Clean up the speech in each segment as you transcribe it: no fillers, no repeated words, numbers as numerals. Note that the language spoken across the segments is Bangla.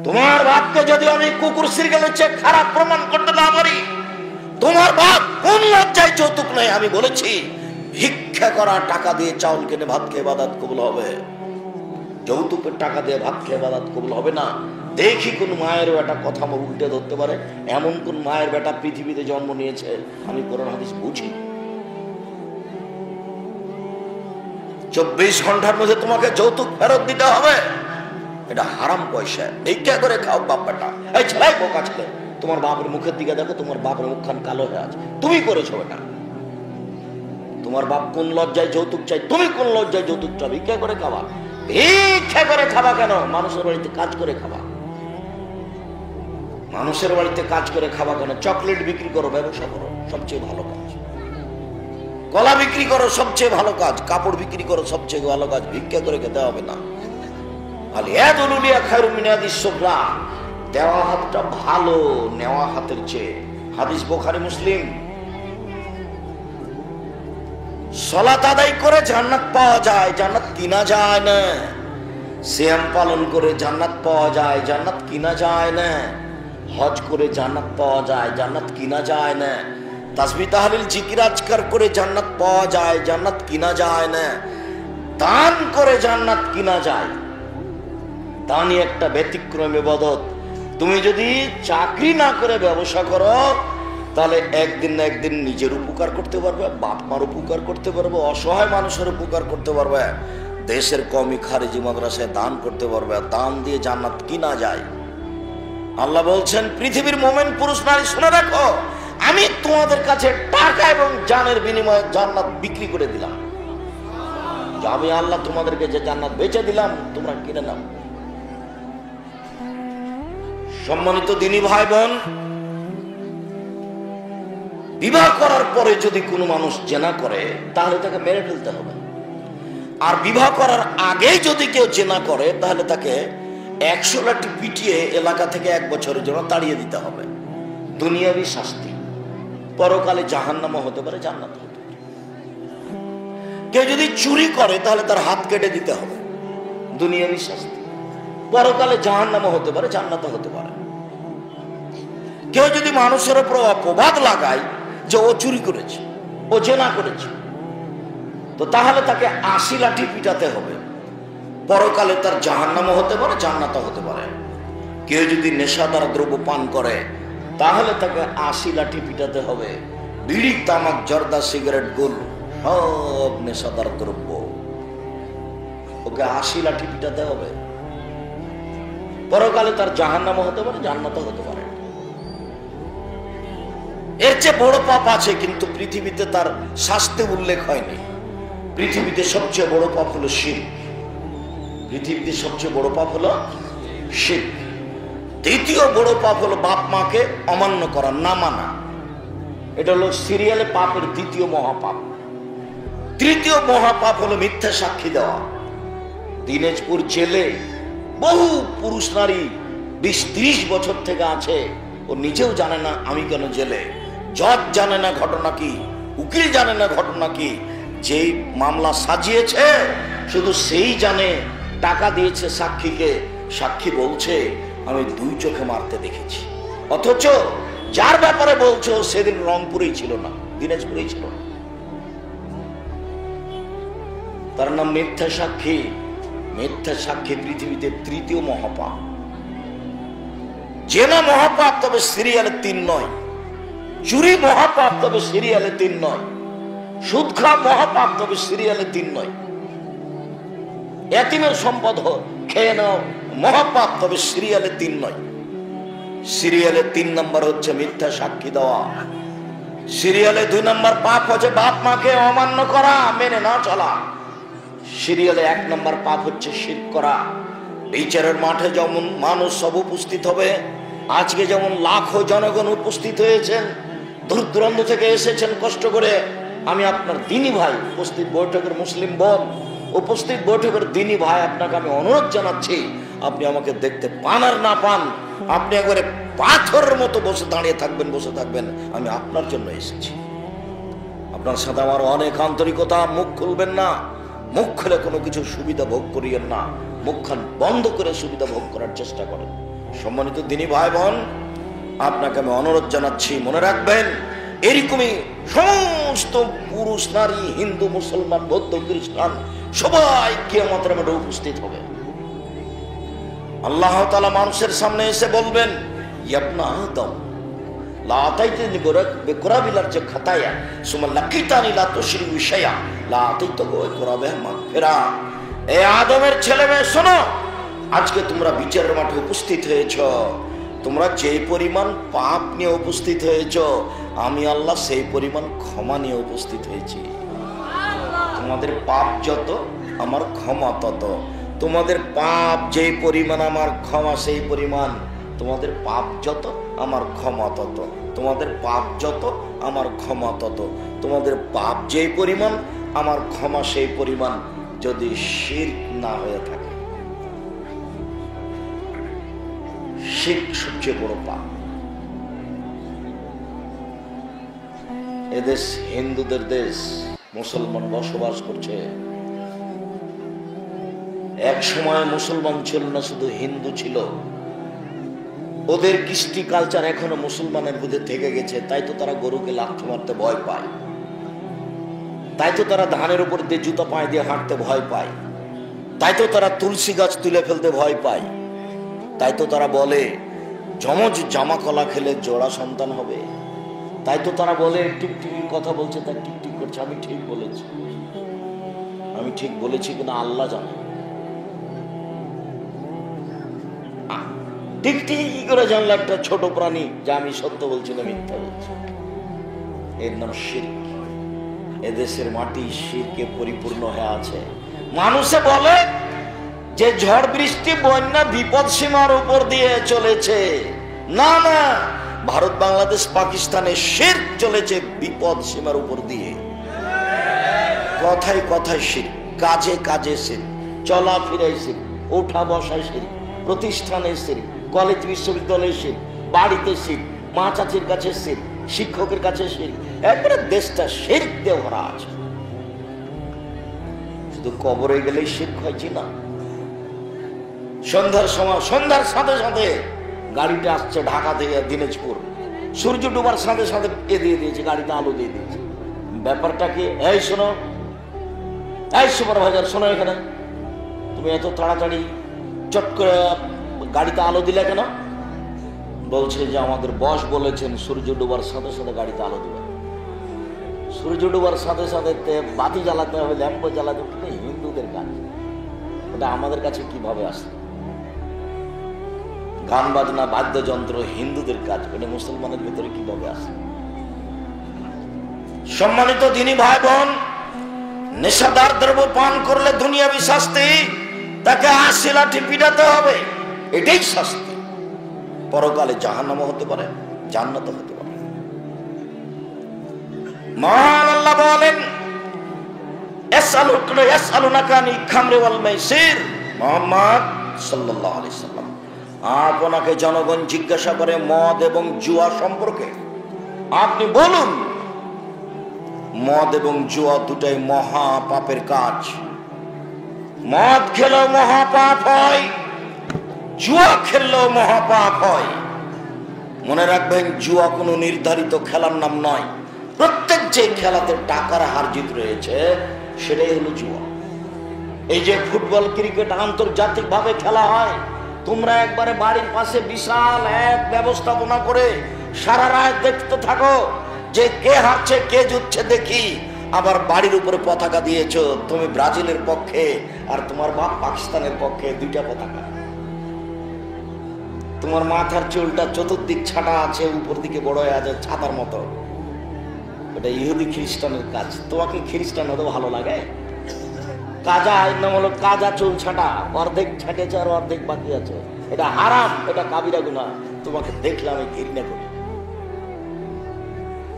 তোমার বাপকে যদি আমি কুকুর সিরিয়ালের চেয়ে খারাপ প্রমাণ করতে না পারি, তোমার বাপ কোন লজ্জায় যৌতুক নেই? আমি বলেছি ভিক্ষা করা টাকা দিয়ে চাউল কিনে ভাত খেয়ে ইবাদত কবুল হবে, যৌতুকের টাকা দিয়ে ভাত খেয়ে ইবাদত কবুল হবে না। দেখি কোন মায়ের বেটা কথা উল্টে ধরতে পারে, এমন কোন মায়ের বেটা পৃথিবীতে জন্ম নিয়েছে আমি কোরআন হাদিস বুঝি। 24 ঘন্টার মধ্যে তোমাকে যৌতুক ফেরত দিতে হবে, এটা হারাম পয়সা। ভিক্ষা করে খাও বাপ বেটা। এই ছেলে, বোকা ছেলে, তোমার বাপের মুখের দিকে দেখো, তোমার বাপের মুখখান কালো হয়ে আছে, তুমি করেছো এটা। তোমার বাপ কোন লজ্জায় যৌতুক চাই? তুমি কোন লজ্জায় যৌতুক চাও? ভিক্ষা করে খাবা। ভিক্ষা করে খাবা কেন? মানুষের বাড়িতে কাজ করে খাবা। মানুষের বাড়িতে কাজ করে খাবা কেন? চকলেট বিক্রি করো, ব্যবসা করো, সবচেয়ে ভালো কাজ। কলা বিক্রি করো, সবচেয়ে ভালো কাজ। কাপড় বিক্রি করো, সবচেয়ে ভালো কাজ। ভিক্ষা করে খেতে হবে না। দেওয়া হাতটা ভালো নেওয়া হাতের চেয়ে। হাদিস বুখারী মুসলিম। সালাত আদায় করে জান্নাত পাওয়া যায়, জান্নাত কিনা যায় না। সিয়াম পালন করে জান্নাত পাওয়া যায়, জান্নাত কিনা যায় না। হজ করে জান্নাত পাওয়া যায়, জান্নাত কিনা যায় না। তাসবিহ তাহলিল জিকির আজকার করে জান্নাত পাওয়া যায়, জান্নাত কিনা যায় না। দান করে জান্নাত কিনা যায়। দানই একটা ব্যতিক্রম ইবাদত। তুমি যদি চাকরি না করে ব্যবসা করো, তাহলে একদিন না একদিন নিজের উপকার করতে পারবে, বাপ মার উপকার করতে পারবে, অসহায় মানুষের উপকার করতে পারবে, দেশের কওমি খারিজি মাদ্রাসায় দান করতে পারবে। দান দিয়ে জান্নাত কিনা যায়। আল্লাহ বলছেন, পৃথিবীর মোমেন পুরুষ নারী শুনে রাখো, আমি তোমাদের কাছে টাকা এবং জানের বিনিময়ে জান্নাত বিক্রি করে দিলাম। আমি আল্লাহ তোমাদেরকে যে জান্নাত বেচে দিলাম, তোমরা কিনে নাও। সম্মানিত দিনী ভাই বোন, বিবাহ করার পরে যদি কোনো মানুষ জেনা করে, তাহলে তাকে মেরে ফেলতে হবে। আর বিবাহ করার আগেই যদি কেউ জেনা করে, তাহলে তাকে 100 লাঠি পিটিয়ে এলাকা থেকে 1 বছরের জন্য তাড়িয়ে দিতে হবে। দুনিয়াবি শাস্তি। পরকালে জাহান্নামও হতে পারে, জান্নাত হতে পারে। কেউ যদি চুরি করে, তাহলে তার হাত কেটে দিতে হবে, দুনিয়াবি শাস্তি। পরকালে জাহান্নামও হতে পারে, জান্নাতও হতে পারে। কেউ যদি মানুষের উপর অপবাদ লাগায় যে ও চুরি করেছে, ও জেনা করেছে, তো তাহলে তাকে 80 লাঠি পিটাতে হবে। পরকালে তার জাহান্নামও হতে পারে, জান্নাতও হতে পারে। কেউ যদি নেশাদার দ্রব্য পান করে, তাহলে তাকে 80 লাঠি পিটাতে হবে। বিড়ি, তামাক, জর্দা, সিগারেট, গুল, সব নেশাদার দ্রব্য, ওকে 80 লাঠি পিটাতে হবে। পরকালে তার জাহান্নামও হতে পারে, জান্নাতও হতে পারে। এর চেয়ে বড় পাপ আছে, কিন্তু পৃথিবীতে তার শাস্তি উল্লেখ হয়নি। পৃথিবীতে সবচেয়ে বড় পাপ হলো শিরক। পৃথিবীতে সবচেয়ে বড় পাপ হলো শিরক। দ্বিতীয় বড় পাপ হলো বাপ মাকে অমান্য করা, না মানা। এটা হলো সিরিয়ালে পাপের দ্বিতীয় মহাপাপ। তৃতীয় মহাপাপ হলো মিথ্যা সাক্ষী দেওয়া। দিনাজপুর জেলে বহু পুরুষ নারী 20-30 বছর থেকে আছে, ও নিজেও জানে না আমি কেন জেলে। জজ জানে না ঘটনা কি, উকিল জানে না ঘটনা কি। যেই মামলা সাজিয়েছে শুধু সেই জানে। টাকা দিয়েছে সাক্ষীকে, সাক্ষী বলছে আমি 2 চোখে মারতে দেখেছি, অথচ যার ব্যাপারে বলছো সেদিন রংপুরেই ছিল না, দিনাজপুরেই ছিল না। তার নাম মিথ্যা সাক্ষী। মিথ্যা সাক্ষী পৃথিবীতে তৃতীয় মহাপাপ। জেনা মহাপাপ, তবে সিরিয়ালে 3 নয়। চুরি মহাপাপ, তবে সিরিয়ালে 3 নয়। সুদ খাওয়া মহাপাপ, তবে সিরিয়ালে 3 নয়। এতিমের সম্পদ খেয়ে নাও মহাপাপ, তবে সিরিয়ালে 3 নয়। সিরিয়ালে 3 নম্বর হচ্ছে মিথ্যা সাক্ষী দেওয়া। সিরিয়ালে 2 নম্বর পাপ হচ্ছে বাপ মাকে অমান্য করা, মেনে না চলা। সিরিয়ালে 1 নম্বর পাপ হচ্ছে শিরক করা। বিচারের মাঠে যেমন মানুষ সব উপস্থিত হবে, আজকে যেমন লাখো জনগণ উপস্থিত হয়েছেন, দূর দূরান্ত থেকে এসেছেন কষ্ট করে। আমি আপনার দিনী ভাই, উপস্থিত বৈঠকের মুসলিম বোন, উপস্থিত বৈঠকের দিনী ভাই, আপনাকে আমি অনুরোধ জানাচ্ছি, আপনি আমাকে দেখতে পান আর না পান, আপনি একবারে পাথরের মতো দাঁড়িয়ে থাকবেন, বসে থাকবেন। আমি আপনার জন্য এসেছি। আপনার সাথে আমার অনেক আন্তরিকতা। মুখ খুলবেন না, মুখ খুলে কোনো কিছু সুবিধা ভোগ করিয়েন না। মুখখান বন্ধ করে সুবিধা ভোগ করার চেষ্টা করেন। সম্মানিত দিনী ভাই বোন, আপনাকে আমি অনুরোধ জানাচ্ছি, মনে রাখবেন এরকমই সমস্ত পুরুষ নারী, হিন্দু মুসলমান বৌদ্ধ খ্রিস্টান সবাই কিয়ামতের মাঠে উপস্থিত হবে। আল্লাহ তাআলা মানুষের সামনে এসে বলবেন, ইয়াবনা আদম লা আতাইতানি বিকুরাবিলার যে খাতায়া সুম্মা লাকিতানি লা তুশরিকু শাইআ লা আতাইতুকা বিকুরাবিহা মাগফিরা। এ আদমের ছেলে মেয়ে শোনো, আজকে তোমরা বিচারের মাঠে উপস্থিত হয়েছ, তোমরা যে পরিমাণ পাপ নিয়ে উপস্থিত হয়েছ, আমি আল্লাহ সেই পরিমাণ ক্ষমা নিয়ে উপস্থিত হয়েছি। তোমাদের পাপ যত আমার ক্ষমা তত, তোমাদের পাপ যেই পরিমাণ আমার ক্ষমা সেই পরিমাণ, তোমাদের পাপ যত আমার ক্ষমা তত, তোমাদের পাপ যত আমার ক্ষমা তত, তোমাদের পাপ যেই পরিমাণ আমার ক্ষমা সেই পরিমাণ, যদি শিরক না হয়ে থাকে। শিরক সবচেয়ে বড় পাপ। এদেশ হিন্দুদের দেশ, মুসলমান বসবাস করছে। এক সময় মুসলমান ছিল না, শুধু হিন্দু ছিল। ওদের কৃষ্টি কালচার এখনো মুসলমানের মধ্যে থেকে গেছে। তাই তো তারা গরুকে লাথি মারতে ভয় পায়, তাই তো তারা ধানের উপর দিয়ে জুতা পায়ে দিয়ে হাঁটতে ভয় পায়, তাই তো তারা তুলসী গাছ তুলে ফেলতে ভয় পায়, তাই তো তারা বলে যমজ জামা কলা খেলে জোড়া সন্তান হবে, তাই তো তারা বলে টিকটিকির কথা বলছে তার টিকটিক করছে। আমি ঠিক বলেছি, আমি ঠিক বলেছি কিনা আল্লাহ জানে। টিকটিকি কি করে জানলো একটা ছোট প্রাণী যে আমি সত্য বলছি না মিথ্যা বলছি? এর নাম শিরক। এদেশের মাটি শিরকে পরিপূর্ণ হয়ে আছে। মানুষে বলে যে ঝড় বৃষ্টি বন্যা বিপদ সীমার উপর দিয়ে চলেছে। না না, ভারত বাংলাদেশ পাকিস্তানে শিরক চলেছে বিপদ সীমার উপর দিয়ে। কথায় কথায় শিরক, কাজে কাজে শিরক, চলাফেরায় শিরক, ওঠা বসায় শিরক, প্রতিষ্ঠানে শিরক, কলেজ বিশ্ববিদ্যালয়ে শিরক, বাড়িতে শিরক, মা চাচির কাছে শিরক, শিক্ষকের কাছে শিরক। একবারে দেশটা শিরক দিয়ে ভরা আছে। শুধু কবরে গেলেই শিরক হয়েছি না। সন্ধ্যার সময়, সন্ধ্যার সাথে সাথে গাড়িটা আসছে ঢাকা থেকে দিনাজপুর, সূর্য ডুবার সাথে সাথে এ দিয়ে দিয়েছে, গাড়িতে আলো দিয়ে দিয়েছে। ব্যাপারটা কি? এই শোনো, এই সুপারভাইজার শোনো, এখানে তুমি এত তাড়াতাড়ি চট করে গাড়িতে আলো দিলে কেন? বলছে যে আমাদের বস বলেছেন সূর্য ডুবার সাথে সাথে গাড়িতে আলো দিবে। সূর্য ডুবার সাথে সাথে বাতি জ্বালাতে হবে, ল্যাম্প জ্বালাতে হবে, হিন্দুদের কাজ। ওটা আমাদের কাছে কিভাবে আসে? গান বাজনা বাদ্যযন্ত্র হিন্দুদের কাজ, ওটা মুসলমানের ভিতরে কিভাবে আসে? সম্মানিত দিনী ভাই বোন, নেশাদার দ্রব্য পান করলে দুনিয়াবি শাস্তি, তাকে ৮০ লাঠি পিটাতে হবে, এটাই শাস্তি। পরকালে জাহান্নামও হতে পারে, জান্নাতও হতে পারে। মহান আল্লাহ বলেন, ইয়াসআলুনাকা আনিল খামরি ওয়াল মাইসির। মুহাম্মদ সাল্লাল্লাহু আলাইহি সাল্লাম, আপনাকে জনগণ জিজ্ঞাসা করে মদ এবং জুয়া সম্পর্কে। আপনি বলুন, মদ এবং জুয়া দুটাই মহা পাপের কাজ। মদ খেলেও মহাপাপ হয়, জুয়া খেললেও মহাপাপ হয়। মনে রাখবেন, জুয়া কোনো নির্ধারিত খেলার নাম নয়। প্রত্যেক যে খেলাতে টাকার হার জিত রয়েছে সেটাই হলো জুয়া। এই যে ফুটবল ক্রিকেট আন্তর্জাতিক ভাবে খেলা হয়, তোমরা একবারে বাড়ির পাশে বিশাল এক ব্যবস্থাপনা করে সারা রাত দেখতে থাকো যে কে হারছে কে জিতছে দেখি। আবার বাড়ির উপরে পতাকা দিয়েছো, তুমি ব্রাজিলের পক্ষে আর তোমার বাপ পাকিস্তানের পক্ষে, দুইটা পতাকা। তোমার মাথার চুলটা চতুর্দিক ছাটা আছে, উপর দিকে বড় হয়ে আছে ছাতার মতো। এটা ইহুদি খ্রিস্টানের কাজ। তোমাকে খ্রিস্টান হতে ভালো লাগে? কাজা, এর নাম হলো কাজা চুল ছাটা, অর্ধেক ছাটেছে আর অর্ধেক বাকি আছে। এটা হারাম, এটা কাবিরা গুনাহ। তোমাকে দেখলে আমি ঘৃণা করি।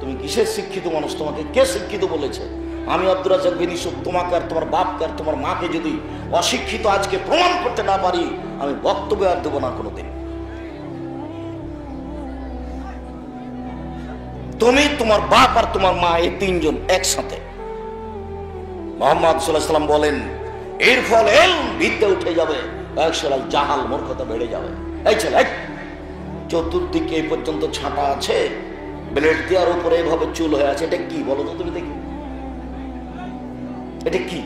তুমি কিসের শিক্ষিত মানুষ? তোমাকে কে শিক্ষিত বলেছে? আমি আব্দুর রাজ্জাক বিন ইউসুফ তোমাকে আর তোমার বাপকে আর তোমার মাকে যদি অশিক্ষিত আজকে প্রমাণ করতে না পারি, আমি বক্তব্য আর দেবো না কোনোদিন। তুমি, তোমার বাপ আর তোমার মা, এই তিনজন একসাথে। মুহাম্মদ সাল্লাল্লাহু আলাইহি ওয়াসাল্লাম বলেন, এর ফলে বিদ্যা উঠে যাবে, একশাল জাহাল মূর্খতা বেড়ে যাবে। এই ছেলে, চতুর্দিকে এই পর্যন্ত ছাঁটা আছে, ব্লেড দেওয়ার উপরে এভাবে চুল হয়ে আছে, এটা কি বলো তো তুমি দেখি? এটা কি?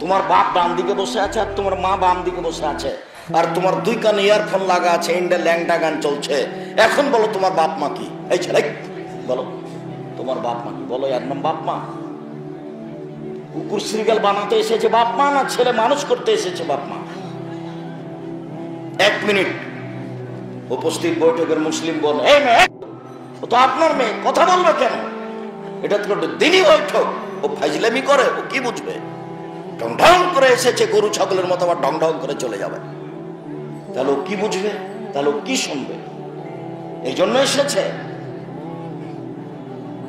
তোমার বাপ ডান দিকে বসে আছে আর তোমার মা বাম দিকে বসে আছে, আর তোমার দুই কানে ইয়ারফোন লাগা আছে, ইন্ডিয়া ল্যাংটা গান চলছে। এখন বলো তোমার বাপ মা কি? এই ছেলে বলো তোমার বাপ মা কি? বলো, এর নাম বাপ মা? কুকুর শ্রীগাল বানাতে এসেছে বাপ মা, না ছেলে মানুষ করতে এসেছে বাপ মা? এক মিনিট, উপস্থিত বৈঠকের মুসলিম বোন, এই মেয়ে, ও তো আপনার মেয়ে, কথা বলবে কেন? এটা তো দিনই বৈঠক, ও ফাইজলামি করে, ও কি বুঝবে? ঢং ঢং করে এসেছে গরু ছাগলের মতো, আবার ঢং ঢং করে চলে যাবে, তাহলে ও কি বুঝবে? তাহলে ও কি শুনবে? এই জন্য এসেছে,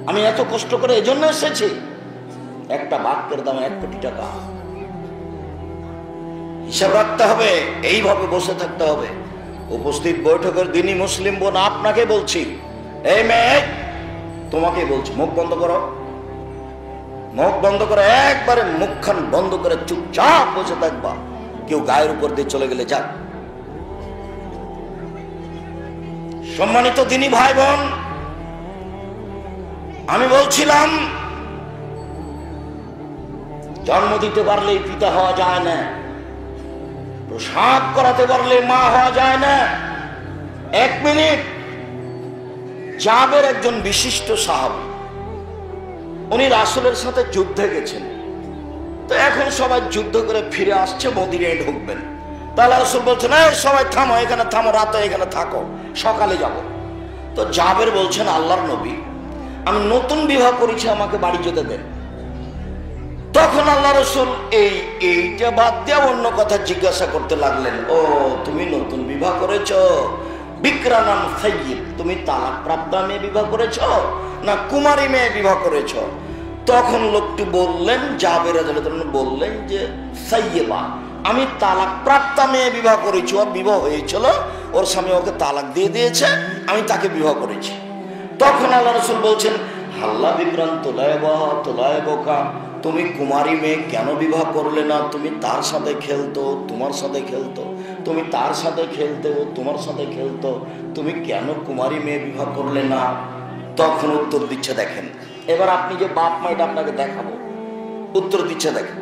আমি এত কষ্ট করে এই জন্য এসেছি। একটা বাক্যের দাম 1 কোটি টাকা, হিসাব রাখতে হবে, এইভাবে বসে থাকতে হবে। উপস্থিত বৈঠকের দিনই মুসলিম বোন, আপনাকে বলছি, এই মেয়ে, তোমাকে বলছি, মুখ বন্ধ করো, মুখ বন্ধ করে, একবারে মুখখান বন্ধ করে চুপচাপ বসে থাকবা। কেউ গায়ের উপর দিয়ে চলে গেলে যাক। সম্মানিত দিনী ভাই বোন, আমি বলছিলাম, জন্ম দিতে পারলেই পিতা হওয়া যায় না, প্রসাদ করাতে পারলে মা হওয়া যায় না। 1 মিনিট, জাবের একজন বিশিষ্ট সাহাবী, উনি রাসূলের সাথে যুদ্ধে গেছেন, তো এখন সবাই যুদ্ধ করে ফিরে আসছে, মদিনায় ঢুকবেন। তাহলে রাসূল বলছেন, এই সবাই থামো, এখানে থামো, রাতে এখানে থাকো, সকালে যাব। তো জাবের বলছেন, আল্লাহর নবী, আমি নতুন বিবাহ করেছি, আমাকে বাড়ি যেতে দেন। তখন আল্লাহ রাসূল এইটা বাদ দিয়ে অন্য কথা জিজ্ঞাসা করতে লাগলেন, ও তুমি নতুন বিবাহ করেছো, বিক্রানাম সাইয়্যিব, তুমি তালাক প্রাপ্ত মেয়ে বিবাহ করেছো না কুমারী মেয়ে বিবাহ করেছো? তখন লোকটি বললেন, জাবের রাদিয়াল্লাহু আনহু বললেন যে সাইয়্যিবা, আমি তালাক প্রাপ্ত মেয়ে বিবাহ করেছি, ওর বিবাহ হয়েছিল, ওর স্বামী ওকে তালাক দিয়ে দিয়েছে, আমি তাকে বিবাহ করেছি। তখন আল্লাহ রাসূল বলছেন, হাল্লা বিক্রান তোলায়বা, তুমি কুমারী মেয়ে কেন বিবাহ করলে না? তুমি তার সাথে খেলতো, তোমার সাথে খেলতো, তুমি তার সাথে খেলতে, ও তোমার সাথে খেলতো, তুমি কেন কুমারী মেয়ে বিবাহ করলে না? তখন উত্তর দিচ্ছে, দেখেন, এবার আপনি যে বাপ মা, এটা আপনাকে দেখাবো, উত্তর দিচ্ছে দেখেন,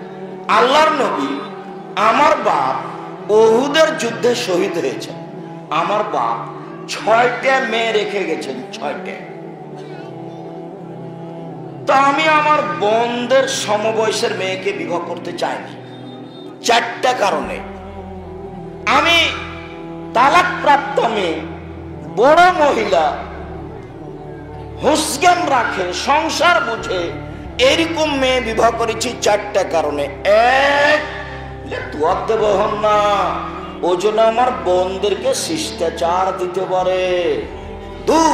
আল্লাহর নবী, আমার বাপ উহুদের যুদ্ধে শহীদ হয়েছে, আমার বাপ 6টা মেয়ে রেখে গেছেন, 6টা। তা আমি আমার বোনদের সমবয়সের মেয়েকে বিবাহ করতে চাইনি 4টা কারণে। আমি তালাক প্রাপ্ত মেয়ে, বড় মহিলা, হুঁশজ্ঞান রাখে, সংসার বুঝে, এরকম মেয়ে বিবাহ করেছি 4টা কারণে। 1, তুয়াদ্দে বহন না, ও জন্য আমার বোনদেরকে শিষ্টাচার দিতে পারে। 2,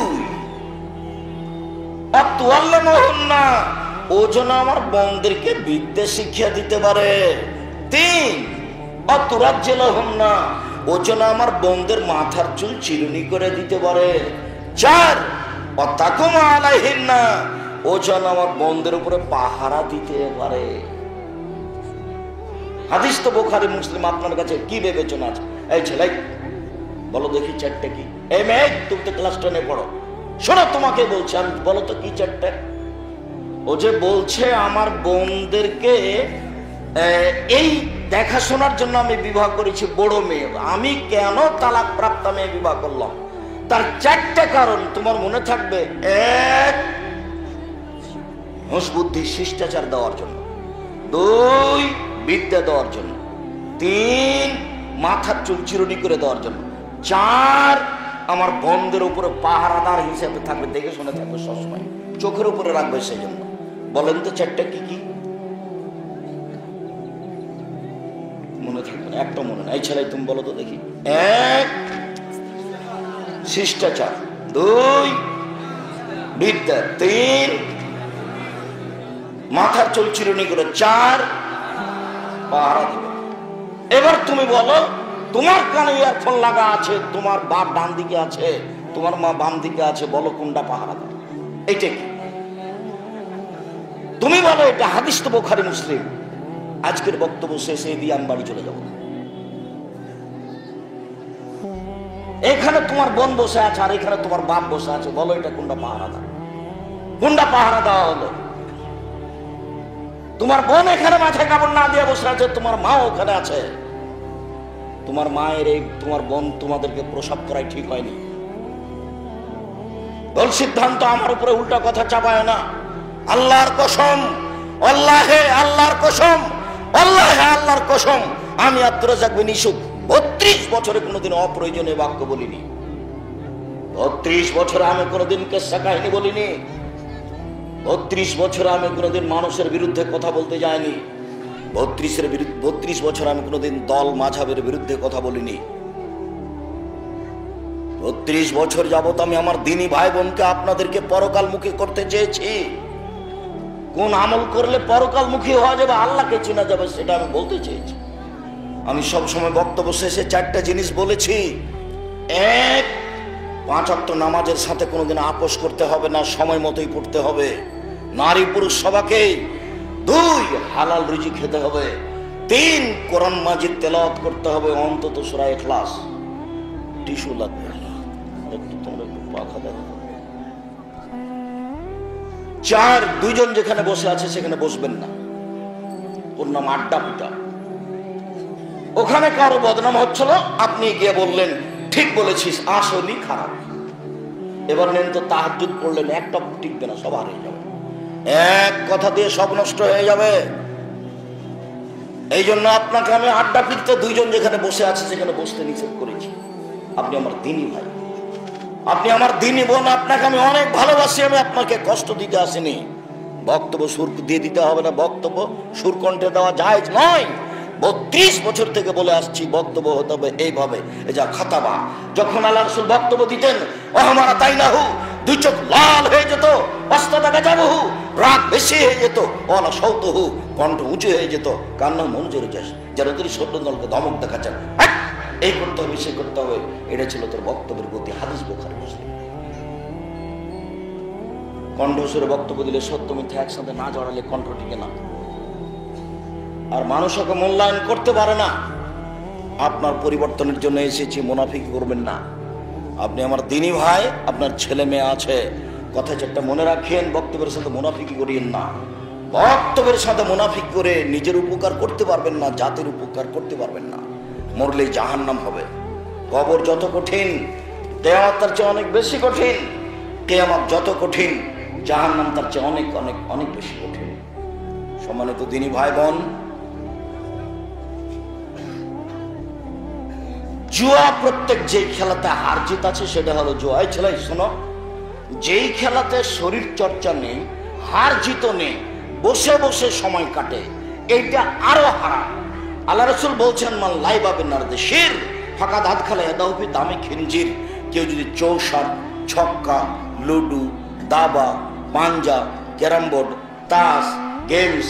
না, ও যেন আমার বোনদেরকে বিদ্যা শিক্ষা দিতে পারে। 3, না, ও যেন আমার বোনদের মাথার চুল চিরুনি করে দিতে পারে। 4, না, ও যেন আমার বোনদের উপরে পাহারা দিতে পারে। হাদিস তো বুখারী মুসলিম, আপনার কাছে কি বিবেচনা আছে? এই ছেলে বলো দেখি 4টা কি? এই মেয়ে, তুমি তো ক্লাস 10-এ পড়ো, শোনো তোমাকে বলছি আমি, বলো তো কি 4টা? ও যে বলছে আমার বোনদেরকে এই দেখাশোনার জন্য আমি বিবাহ করেছি বড় মেয়ে, আমি কেন তালাক প্রাপ্ত মেয়ে বিবাহ করলাম? তার 4টা কারণ তোমার মনে থাকবে। 1, হুঁশ বুদ্ধি শিষ্টাচার দেওয়ার জন্য। 2, বিদ্যা দেওয়ার জন্য। 3, মাথার চুল চিরুনি করে দেওয়ার জন্য। 4, আমার বোনদের উপরে পাহারাদার হিসেবে থাকবে, দেখে শুনে থাকবে, সবসময় চোখের উপরে রাখবে, সেই জন্য। বলেন তো 4টা কি কি মনে থাকবে না? একটা মনে নাই। ছেলে তুমি বলো তো দেখি। 1, শিষ্টাচার। 2, বিদ্যা। 3, মাথার চুল চিরুনি করে। 4, পাহারা দিবে। এবার তুমি বলো, তোমার কানে ইয়ারফোন লাগা আছে, তোমার বাপ ডান দিকে আছে, তোমার মা বাম দিকে আছে, বলো কোনটা পাহারা দেবে? এইটা কি? তুমি বলো, এটা হাদিস তো বুখারী মুসলিম। আজকের বক্তব্য শেষে দিয়ে আমি বাড়ি চলে যাব। এখানে তোমার বোন বসে আছে আর এখানে তোমার বাপ বসে আছে, বলো এটা কোনটা পাহারা দেওয়া? কোনটা পাহারা দেওয়া হলো? তোমার বোন এখানে মাথায় কাপড় না দিয়ে বসে আছে, তোমার মা ওখানে আছে। তোমার মায়ের এই তোমার বোন তোমাদেরকে প্রসব করাই ঠিক হয়নি। ভুল সিদ্ধান্ত আমার উপরে উল্টা কথা চাপায় না। আল্লাহর কসম, আল্লাহে আল্লাহর কসম, আল্লাহে আল্লাহর কসম, আমি আব্দুর রাজ্জাক বিন ইউসুফ 32 বছরে কোনোদিন অপ্রয়োজনীয় বাক্য বলিনি। 32 বছরে আমি কোনোদিন কেসা কাহিনী বলিনি। 32 বছরে আমি কোনোদিন মানুষের বিরুদ্ধে কথা বলতে যাইনি। 32 বছর আমি কোনোদিন দল মাঝাবের বিরুদ্ধে কথা বলিনি। 32 বছর যাবত আমি আমার দিনী ভাই বোনকে আপনাদেরকে পরকালমুখী করতে চেয়েছি। কোন আমল করলে পরকালমুখী হওয়া যাবে, আল্লাহকে চেনা যাবে, সেটা আমি বলতে চেয়েছি। আমি সব সময় বক্তব্য শেষে 4টা জিনিস বলেছি। 1, 5 ওয়াক্ত নামাজের সাথে কোনোদিন আপোষ করতে হবে না, সময় মতোই পড়তে হবে, নারী পুরুষ সবাকে। 2, হালাল রুজি খেতে হবে। 3, কোরআন মাজিদ তেলাওয়াত করতে হবে, অন্তত সূরা ইখলাস। টিস্যু লাগবে, তোমরা একটু পাখা দেখো। 4, 2 জন যেখানে বসে আছে সেখানে বসবেন না, ওর নাম আড্ডা পিটা। ওখানে কারো বদনাম হচ্ছিল, আপনি গিয়ে বললেন ঠিক বলেছিস, আসলেই খারাপ। এবার নেন তো তাহাজ্জুদ পড়লেন, একটা টিকবে না, সব হারিয়ে যাবে। এক কথা দিয়ে সব নষ্ট হয়ে যাবে। এই জন্য আপনাকে আমি আড্ডা পিটতে 2 জন যেখানে বসে আছে সেখানে বসতে নিষেধ করেছি। আপনি আমার দিনী ভাই, আপনি আমার দিনী বোন, আপনাকে আমি অনেক ভালোবাসি। আমি আপনাকে কষ্ট দিতে আসিনি। বক্তব্য সুর দিয়ে দিতে হবে না, বক্তব্য সুর কণ্ঠে দেওয়া জায়েজ নয়। 32 বছর থেকে বলে আসছি বক্তব্য হতে হবে এইভাবে। এই যা খাতাবা, যখন আল্লাহ রাসূল বক্তব্য দিতেন, ওহমারা তাইনাহু, 2 চোখ লাল হয়ে যেত, অস্তাদা গাজাবহু, রাগ বেশি হয়ে যেত, ওয়ালা সাউতুহু, কণ্ঠ উঁচু হয়ে যেত, কান্না মনোজের যাস, যেন তিনি সৈন্যদলকে ধমক দেখাচ্ছেন, এই করতে হবে সে করতে হবে। এটা ছিল তোর বক্তব্যের গতি। হাদিস বুখারী মুসলিম। কণ্ঠস্বরে বক্তব্য দিলে সত্য মিথ্যা একসাথে না জড়ালে কণ্ঠ টিকে না, আর মানুষকে মূল্যায়ন করতে পারে না। আপনার পরিবর্তনের জন্য এসেছি, মুনাফিকি করবেন না। আপনি আমার দিনী ভাই, আপনার ছেলে মেয়ে আছে, কথা 4টা মনে রাখেন, বক্তব্যের সাথে মুনাফিকি করিয়েন না। বক্তব্যের সাথে মুনাফিকি করে নিজের উপকার করতে পারবেন না, জাতির উপকার করতে পারবেন না, মরলে জাহান্নাম হবে। কবর যত কঠিন, কিয়ামত তার চেয়ে অনেক বেশি কঠিন। কিয়ামত যত কঠিন, জাহান্নাম তার চেয়ে অনেক অনেক অনেক বেশি কঠিন। সম্মানিত দিনী ভাই বোন, জুয়া, প্রত্যেক যেই খেলাতে হার জিত আছে সেটা হলো জুয়া। এই ছেলে শোনো, যেই খেলাতে শরীর চর্চা নেই, হার জিত নেই, বসে বসে সময় কাটে, এইটা আরো হারাম। আল্লাহ রাসূল বলছেন, মান লাইবা বিনারদিশির ফাকাদ আদখালা ইয়াদাহু ফি দামি খিনজির। কেউ যদি চৌসার, ছক্কা, লুডু, দাবা, পাঞ্জা, ক্যারাম বোর্ড, তাস, গেমস,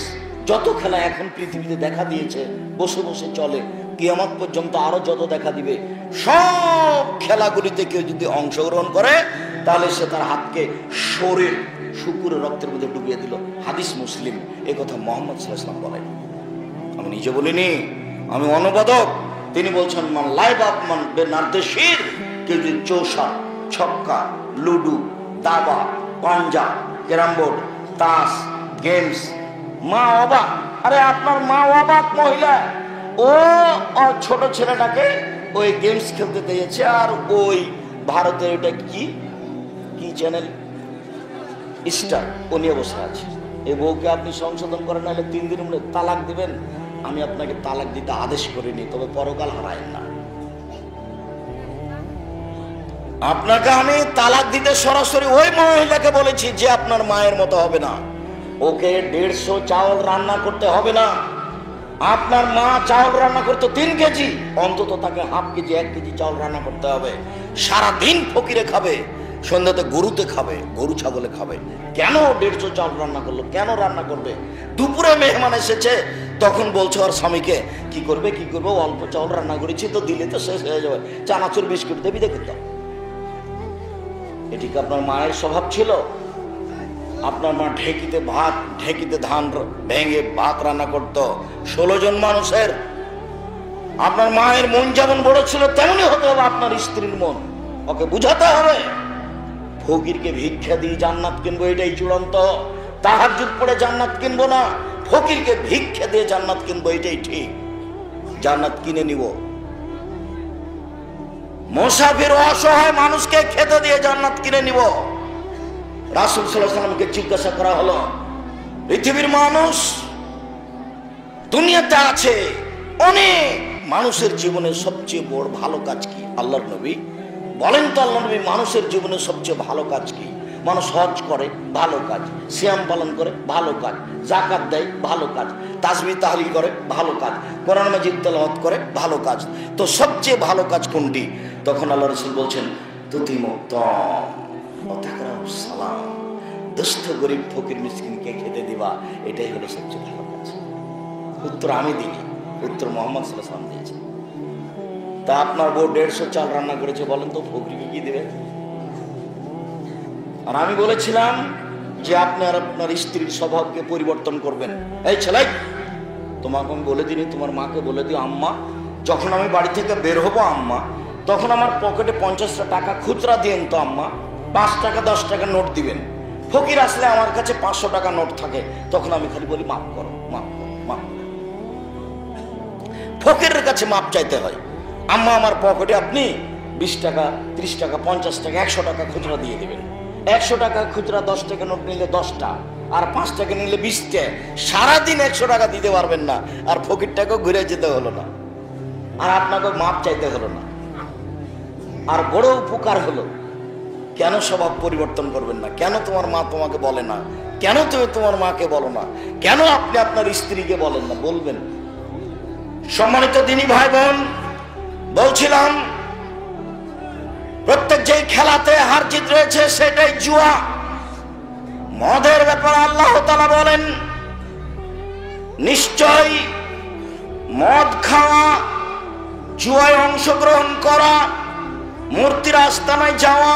যত খেলা এখন পৃথিবীতে দেখা দিয়েছে, বসে বসে চলে, কিয়ামত পর্যন্ত আরো যত দেখা দিবে, সব খেলাগুলিতে কেউ যদি অংশগ্রহণ করে তাহলে সে তার হাতকে শরীর শুকুরের রক্তের মধ্যে ডুবিয়ে দিল। হাদিস মুসলিম। এই কথা মুহাম্মদ সাল্লাল্লাহু আলাইহি ওয়াসাল্লাম বলেন, আমি নিজে বলিনি, আমি অনুবাদক। তিনি বলছেন, মান লাইবা মান বিনারদিশির, কেউ যদি চৌসা, ছক্কা, লুডু, দাবা, পাঞ্জা, ক্যারাম বোর্ড, তাস, গেমস। মা অবাক, আরে আপনার মা অবাক মহিলা, ও ছোট ছেলেটাকে ওই গেমস খেলতে দিয়েছে, আর ওই ভারতের এটা কি কি চ্যানেল স্টার, ও নিয়ে বসে আছে। এই বউকে আপনি সংশোধন করেন, নাহলে 3 দিনের মধ্যে তালাক দিবেন। আমি আপনাকে তালাক দিতে আদেশ করিনি, তবে পরকাল হারায়েন না। আপনাকে আমি তালাক দিতে সরাসরি ওই মহিলাকে বলেছি যে আপনার মায়ের মতো হবে না, ওকে 150 চাউল রান্না করতে হবে না। আপনার মা চাউল রান্না করতে 3 কেজি, অন্তত তাকে হাফ কেজি 1 কেজি চাউল রান্না করতে হবে। সারাদিন ফকিরে খাবে, সন্ধ্যাতে গরুতে খাবে, গরু ছাগলে খাবে। কেন 150 চাউল রান্না করলো? কেন রান্না করবে? দুপুরে মেহমান এসেছে, তখন বলছো আর স্বামীকে, কি করবে কি করবো, অল্প চাউল রান্না করেছি তো, দিলে তো শেষ হয়ে যাবে, চানাচুর বিস্কুট দেবি দেখে দাও। এটি কি আপনার মায়ের স্বভাব ছিল? আপনার মা ঢেকিতে ধান ভেঙে ভাত রান্না করত 16 জন মানুষের। আপনার মায়ের মন যেমন বড় ছিল তেমনই হতে হবে আপনার স্ত্রীর মন। ওকে বুঝাতে হবে ফকিরকে ভিক্ষা দিয়ে জান্নাত কিনবো এটাই চূড়ান্ত। তাহাজ্জুদ পড়ে জান্নাত কিনবো না, ফকিরকে ভিক্ষা দিয়ে জান্নাত কিনবো এটাই ঠিক। জান্নাত কিনে নিব। মুসাফির অসহায় মানুষকে খেতে দিয়ে জান্নাত কিনে নিব। রাসূল সাল্লাল্লাহু আলাইহি ওয়াসাল্লামকে জিজ্ঞাসা করা হলো, পৃথিবীর মানুষ দুনিয়াতে আছে অনেক, মানুষের জীবনে সবচেয়ে বড় ভালো কাজ কি? আল্লাহর নবী বলেন তো, আল্লাহর নবী মানুষের জীবনে সবচেয়ে ভালো কাজ কি? মানুষ হজ করে, ভালো কাজ। সিয়াম পালন করে, ভালো কাজ। যাকাত দেয়, ভালো কাজ। তাসবিহ তাহলিল করে, ভালো কাজ। কোরআন মাজিদ তেলাওয়াত করে, ভালো কাজ। তো সবচেয়ে ভালো কাজ কোনটি? তখন আল্লাহ রাসূল বলছেন, সালাম, দুস্থ গরিব ফকির মিসকিনকে খেতে দিবা, এটাই হলো সবচেয়ে ভালো কাজ। উত্তর আমি দিই, উত্তর মুহাম্মদ সাল্লাল্লাহু আলাইহি ওয়াসাল্লাম দিয়েছেন। তা আপনার বউ 150 চাল রান্না করেছে, বলেন তো ফকিরকে কি দেবে? আর আমি বলেছিলাম যে আপনি আর আপনার স্ত্রীর স্বভাবকে পরিবর্তন করবেন। এই ছেলে, তোমাকে আমি বলে দিই, তোমার মাকে বলে দিও, আম্মা যখন আমি বাড়ি থেকে বের হবো আম্মা, তখন আমার পকেটে 50টা টাকা খুচরা দিয়েন তো আম্মা, 5 টাকা 10 টাকা নোট দিবেন। ফকির আসলে আমার কাছে 500 টাকা নোট থাকে, তখন আমি খালি বলি মাফ করো, মাফ করো, মাফ করো। ফকিরের কাছে মাপ চাইতে হয়। আম্মা আমার পকেটে আপনি 20 টাকা 30 টাকা 50 টাকা 100 টাকা খুচরা দিয়ে দেবেন। 100 টাকা খুচরা 10 টাকা নোট নিলে 10টা, আর 5 টাকা নিলে 20টা। সারাদিন 100 টাকা দিতে পারবেন না, আর ফকিরটাকেও ঘুরে যেতে হলো না, আর আপনাকে মাপ চাইতে হলো না। আর বড় উপকার হলো। কেন স্বভাব পরিবর্তন করবেন না? কেন তোমার মা তোমাকে বলে না? কেন তুমি তোমার মাকে বলো না? কেন আপনি আপনার স্ত্রীকে বলেন না? বলবেন। সম্মানিত দিনী ভাই বোন, বলছিলাম প্রত্যেক যে খেলাতে হার জিত রয়েছে সেটাই জুয়া। মদের ব্যাপারে আল্লাহ তাআলা বলেন, নিশ্চয় মদ খাওয়া, জুয়ায় অংশগ্রহণ করা, মূর্তির আস্তানায় যাওয়া,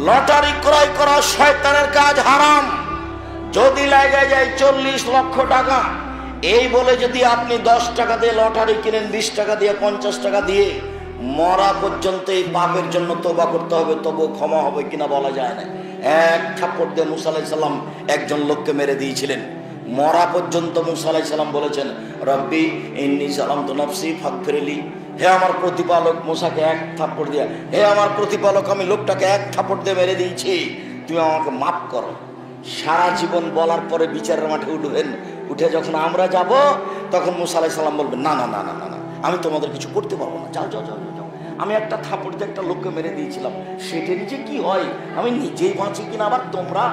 লটারি ক্রয় করা শয়তানের কাজ, হারাম। যদি লাগে যায় 40 লক্ষ টাকা, এই বলে যদি আপনি 10 টাকা দিয়ে লটারি কিনেন, 20 টাকা দিয়ে 50 টাকা দিয়ে, মরা পর্যন্ত এই পাপের জন্য তওবা করতে হবে, তবু ক্ষমা হবে কিনা বলা যায় না। এক থাপ্পড় দিয়ে মুসা আলাইহিস সালাম একজন লোককে মেরে দিয়েছিলেন। মরা পর্যন্ত মুসা আলাইহিস সালাম বলেছেন, রব্বি ইন্নী যালামতু নাফসি ফাগফিরলি, হে আমার প্রতিপালক, মুসাকে এক থাপ্পড় দিয়ে, হে আমার প্রতিপালক, আমি লোকটাকে এক থাপ্পড় দিয়ে মেরে দিয়েছি, তুমি আমাকে মাফ করো। সারা জীবন বলার পরে বিচারের মাঠে উঠবেন। উঠে যখন আমরা যাব, তখন মুসা আলাইহিস সালাম বলবেন, না না না না না, আমি তোমাদের কিছু করতে পারবো না, যাও যাও যাও যাও। আমি একটা থাপ্পড় দিয়ে একটা লোককে মেরে দিয়েছিলাম, সেটা নিচে কি হয়? আমি নিজেই বাঁচি কিনা, আবার তোমরা?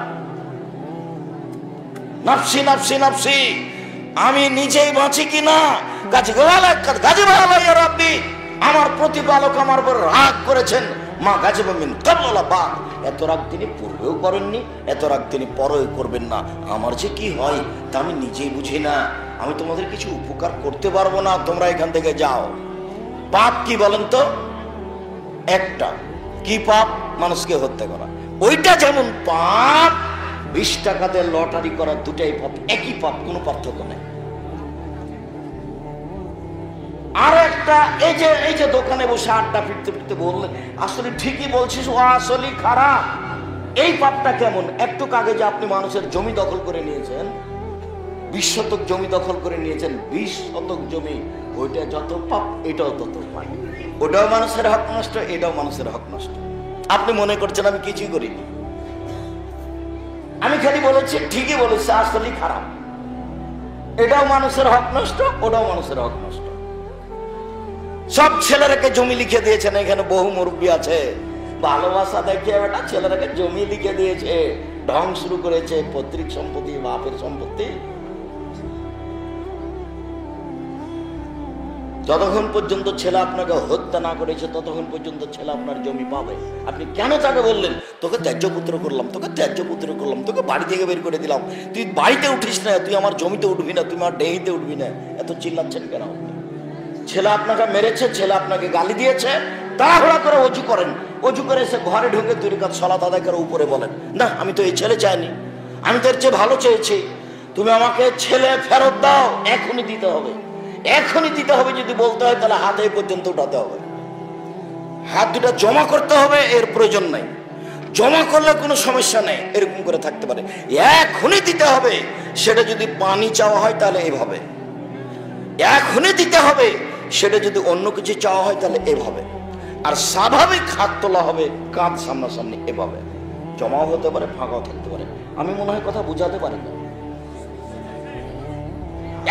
নাফসি নাফসি নাফসি, আমি নিজেই বাঁচি কিনা। আমার প্রতিপালক আমার উপর রাগ করেছেন, মা গাজিবিন কাল্লালা বা, এত রাগ তিনি পূর্বেও করেননি, এত রাগ তিনি পরেও করবেন না। আমার যে কি হয় তা আমি নিজেই বুঝি না। আমি তোমাদের কিছু উপকার করতে পারবো না, তোমরা এখান থেকে যাও। পাপ কি বলেন তো? একটা কি পাপ? মানুষকে হত্যা করা। ওইটা যেমন পাপ, 20 টাকাতে লটারি করা, দুটাই পাপ, একই পাপ, কোনো পার্থক্য নেই। আর একটা, এই যে দোকানে বসে আড্ডা ফিরতে ফিরতে বললেন, আসলে ঠিকই বলছিস, ও আসলে খারাপ। এই পাপটা কেমন? একটু আগে যে আপনি মানুষের জমি দখল করে নিয়েছেন, 20 শতক জমি দখল করে নিয়েছেন, 20 শতক জমি, ওইটা যত পাপ এটাও তত পাপ। ওটাও মানুষের হক নষ্ট, এটাও মানুষের হক নষ্ট। আপনি মনে করছেন আমি কিছুই করিনি, আমি খালি বলেছি ঠিকই বলেছি, আসলে খারাপ। এটাও মানুষের হক নষ্ট, ওটাও মানুষের হক নষ্ট। সব ছেলেরাকে জমি লিখে দিয়েছেন, এখানে বহু মুরব্বী আছে, ভালোবাসা দেখিয়ে বেটা ছেলেরাকে জমি লিখে দিয়েছে, ঢং শুরু করেছে, পৈতৃক সম্পত্তি, বাপের সম্পত্তি। যতক্ষণ পর্যন্ত ছেলে আপনাকে হত্যা না করেছে, ততক্ষণ পর্যন্ত ছেলে আপনার জমি পাবে। আপনি কেন তাকে বললেন, তোকে ত্যায্য পুত্র করলাম, তোকে ত্যায্য পুত্র করলাম, তোকে বাড়ি থেকে বের করে দিলাম, তুই বাড়িতে উঠিস না, তুই আমার জমিতে উঠবি না, তুই আমার ডেহিতে উঠবি না, এত চিল্লাচ্ছেন কেন? ছেলে আপনাকে মেরেছে, ছেলে আপনাকে গালি দিয়েছে, তাড়াহুড়া করে অজু করেন, অজু করে এসে ঘরে ঢুকে 2 রাকাত সালাত আদায় করে উপরে বলেন, না আমি তো এই ছেলে চাইনি, আমি তোর চেয়ে ভালো চেয়েছি, তুমি আমাকে ছেলে ফেরত দাও, এখনই দিতে হবে, এখনই দিতে হবে। যদি বলতে হয় তাহলে হাতে পর্যন্ত উঠাতে হবে, হাত দুটা জমা করতে হবে, এর প্রয়োজন নাই। জমা করলে কোনো সমস্যা নেই, এরকম করে থাকতে পারে। এখনই দিতে হবে, সেটা যদি পানি চাওয়া হয় তাহলে এভাবে, এখনই দিতে হবে। সেটা যদি অন্য কিছু চাওয়া হয় তাহলে এভাবে। আর স্বাভাবিক হাত তোলা হবে, কাঁধ সামনাসামনি, এভাবে। জমাও হতে পারে, ফাঁকাও থাকতে পারে। আমি মনে হয় কথা বুঝাতে পারি না।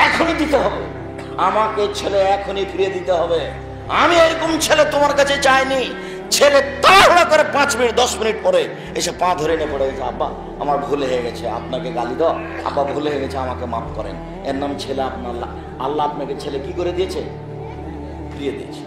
এখনই দিতে হবে, আমাকে ছেলে এখনই ফিরিয়ে দিতে হবে। আমি এরকম ছেলে তোমার কাছে চাইনি। ছেলে তাড়াহুড়া করে 5 মিনিট 10 মিনিট পরে এসে পা ধরে নিয়ে পড়ে গেছে, আব্বা আমার ভুল হয়ে গেছে, আপনাকে গালি দাও, আব্বা ভুল হয়ে গেছে, আমাকে মাফ করেন। এর নাম ছেলে। আপনার আল্লাহ আপনাকে ছেলে কি করে দিয়েছে? ফিরিয়ে দিয়েছে।